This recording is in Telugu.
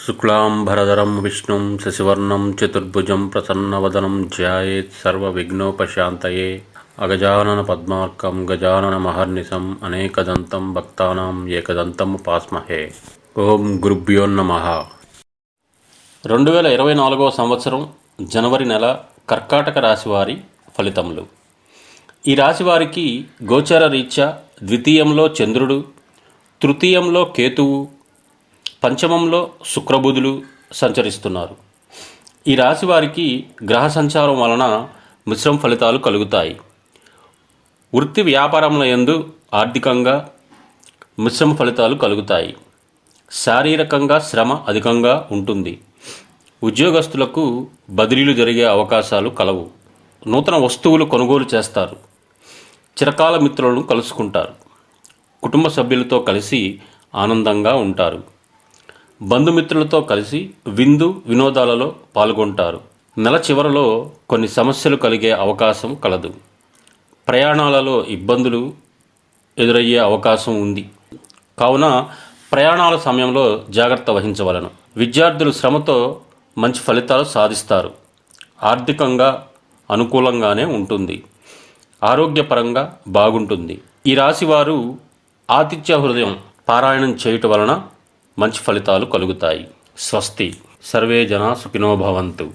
శుక్లాంబరధరం విష్ణుం శశివర్ణం చతుర్భుజం ప్రసన్నవదనం ధ్యాయేత్ సర్వవిఘ్నోపశాంతయే అగజానన పద్మార్కం గజానన మహర్నిశం అనేకదంతం భక్తానాం ఏకదంతం ఉపాస్మహే. ఓం గురుభ్యో నమః. 2024 సంవత్సరం జనవరి నెల కర్కాటక రాశివారి ఫలితములు. ఈ రాశివారికి గోచర రీత్యా ద్వితీయంలో చంద్రుడు, తృతీయంలో కేతువు, పంచమంలో శుక్రబుధులు సంచరిస్తున్నారు. ఈ రాశి వారికి గ్రహ సంచారం వలన మిశ్రమ ఫలితాలు కలుగుతాయి. వృత్తి వ్యాపారముల యందు ఆర్థికంగా మిశ్రమ ఫలితాలు కలుగుతాయి. శారీరకంగా శ్రమ అధికంగా ఉంటుంది. ఉద్యోగస్తులకు బదిలీలు జరిగే అవకాశాలు కలవు. నూతన వస్తువులు కొనుగోలు చేస్తారు. చిరకాల మిత్రులను కలుసుకుంటారు. కుటుంబ సభ్యులతో కలిసి ఆనందంగా ఉంటారు. బంధుమిత్రులతో కలిసి విందు వినోదాలలో పాల్గొంటారు. నెల చివరలో కొన్ని సమస్యలు కలిగే అవకాశం కలదు. ప్రయాణాలలో ఇబ్బందులు ఎదురయ్యే అవకాశం ఉంది. కావున ప్రయాణాల సమయంలో జాగ్రత్త వహించవలను. విద్యార్థులు శ్రమతో మంచి ఫలితాలు సాధిస్తారు. ఆర్థికంగా అనుకూలంగానే ఉంటుంది. ఆరోగ్యపరంగా బాగుంటుంది. ఈ రాశివారు ఆతిథ్య హృదయం పారాయణం చేయటం వలన మంచి ఫలితాలు కలుగుతాయి. స్వస్తి. సర్వే జనా సుఖినో భవంతు.